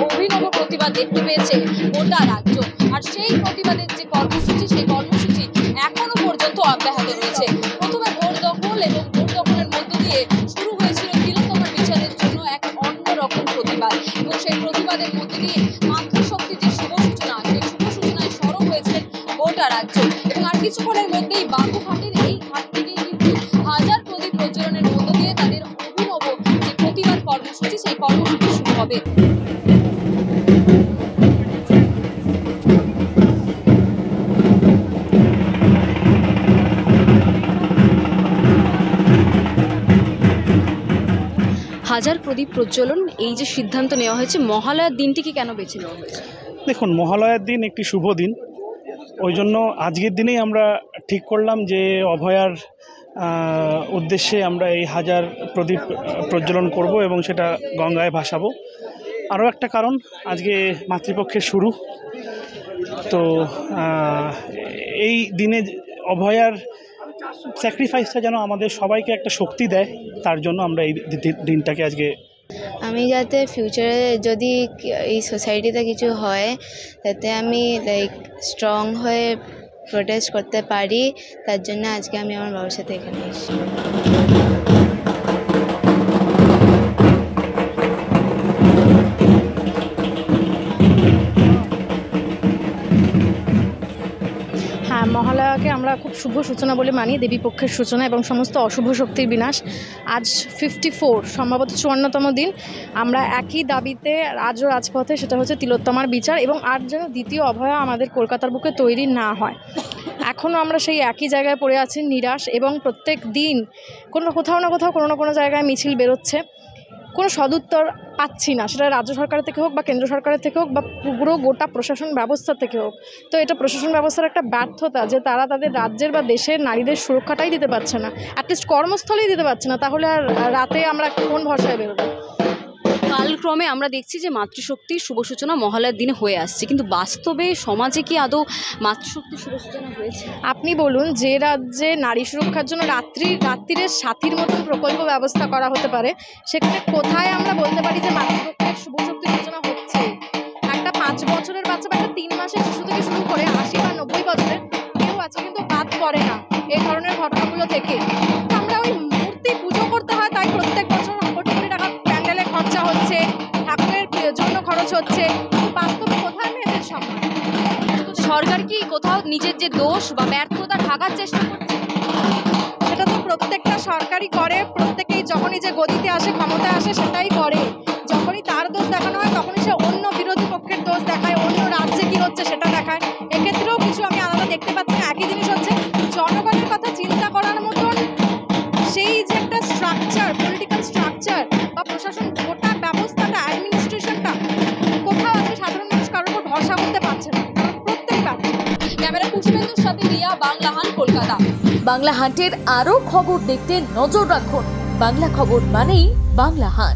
অভিনব প্রতিবাদ দেখতে পেয়েছে গোটা রাজ্য। আর সেই প্রতিবাদের যে কর্মসূচি, সেই কর্মসূচি এখনো পর্যন্ত অব্যাহত রয়েছে। প্রথমে ভোট দখল এবং ভোট দখলের মধ্য দিয়ে শুরু হয়েছিল তিলোত্তমার বিচারের জন্য এক অন্যরকম প্রতিবাদ, এবং সেই প্রতিবাদের মধ্য দিয়ে মাতৃশক্তির যে শুভ সূচনা, সেই শুভ সূচনায় সরব হয়েছিলেন গোটা রাজ্য। এবং আর কিছুক্ষণের মধ্যেই বাবুঘাটের এই ঘাট থেকেই কিন্তু হাজার প্রদীপ প্রজ্বলনের মধ্য দিয়ে তাদের অভিনব যে প্রতিবাদ কর্মসূচি, সেই কর্মসূচি শুরু হবে। হাজার প্রদীপ প্রজ্বলন, এই যে সিদ্ধান্ত নেওয়া হয়েছে, মহালয়ার দিনটিকে কেন বেছে নেওয়া হয়েছে? দেখুন, মহালয়ার দিন একটি শুভ দিন, ওই জন্য আজকের দিনেই আমরা ঠিক করলাম যে অভয়ার উদ্দেশ্যে আমরা এই হাজার প্রদীপ প্রজ্বলন করব এবং সেটা গঙ্গায় ভাসাবো। আরও একটা কারণ, আজকে মাতৃপক্ষের শুরু, তো এই দিনে অভয়ার স্যাক্রিফাইসটা যেন আমাদের সবাইকে একটা শক্তি দেয়, তার জন্য আমরা এই দিনটাকে আজকে। আমি যাতে ফিউচারে যদি এই সোসাইটিতে কিছু হয় তাতে আমি স্ট্রং হয়ে প্রোটেস্ট করতে পারি, তার জন্য আজকে আমি আমার বাবার সাথে এখানে এসেছি। মহালয়াকে আমরা খুব শুভ সূচনা বলে মানি, দেবীপক্ষের সূচনা এবং সমস্ত অশুভ শক্তির বিনাশ। আজ 54 সম্ভবত 54তম দিন আমরা একই দাবিতে আজও রাজপথে, সেটা হচ্ছে তিলোত্তমার বিচার, এবং আর যেন দ্বিতীয় অভয়া আমাদের কলকাতার বুকে তৈরি না হয়। এখনও আমরা সেই একই জায়গায় পড়ে আছি, নিরাশ, এবং প্রত্যেক দিন কোথাও না কোথাও কোনো না কোনো জায়গায় মিছিল বেরোচ্ছে, কোনো সদুত্তর পাচ্ছি না, সেটা রাজ্য সরকারের থেকে হোক বা কেন্দ্র সরকারের থেকে হোক বা পুরো গোটা প্রশাসন ব্যবস্থা থেকে হোক। তো এটা প্রশাসন ব্যবস্থার একটা ব্যর্থতা যে তারা তাদের রাজ্যের বা দেশের নারীদের সুরক্ষাটাই দিতে পারছে না, অ্যাটলিস্ট কর্মস্থলেই দিতে পারছে না, তাহলে আর রাতে আমরা কোন ভরসায় বেরোবো? কালক্রমে আমরা দেখছি যে মাতৃশক্তির শুভ সূচনা মহালয়ার দিনে হয়ে আসছে, কিন্তু বাস্তবে সমাজে কি আদৌ মাতৃশক্তির শুভ সূচনা হয়েছে? আপনি বলুন, যে রাজ্যে নারী সুরক্ষার জন্য রাত্রিরের সাথীর মতন প্রকল্প ব্যবস্থা করা হতে পারে, সেখানে কোথায় আমরা বলতে পারি যে মাতৃপক্ষের শুভ শক্তির সূচনা হচ্ছে? একটা 5 বছরের বাচ্চা বা একটা 3 মাসের শিশু থেকে শুরু করে 80 বা 90 বছরের কেউ আছে কিন্তু বাদ পড়ে না এই ধরনের ঘটনাগুলো থেকে। আমরা ওই মূর্তি পুজো করতে হয় তাই প্রত্যেক বছর কোটি কোটি টাকা প্যান্ডেলে খরচা হচ্ছে, ঠাকুরের জন্য খরচ হচ্ছে, বাস্তবে কোথায় মেয়েদের সম্মান? সরকার কি কোথাও নিজের যে দোষ বা ব্যর্থতা ঢাকার চেষ্টা করছে? সেটা তো প্রত্যেকটা সরকারই করে, প্রত্যেকেই যখনই যে গদিতে আসে, ক্ষমতায় আসে, সেটাই করে। যখনই তার দোষ দেখানো হয় তখনই সে অন্য বিরোধী পক্ষের দোষ দেখায়, অন্য রাজ্যে কী হচ্ছে সেটা দেখায়। এক্ষেত্রেও কিছু আমি আলাদা দেখতে পাচ্ছি না। একই জিনিস হচ্ছে, জনগণের কথা চিন্তা করার মতন সেই যে একটা স্ট্রাকচার, পলিটিক্যাল স্ট্রাকচার বা প্রশাসন গোটা ব্যবস্থাটা, অ্যাডমিনিস্ট্রেশনটা কোথাও আছে? সাধারণ মানুষ কারোর উপর ভরসা করতে পারছে না, প্রত্যেক ব্যাপার। ক্যামেরা পুষ্পেন্দুর সাথে রিয়া, বাংলাহান, কলকাতা। বাংলাহাটের আরও খবর দেখতে নজর রাখুন। বাংলা খবর মানেই বাংলাহাট।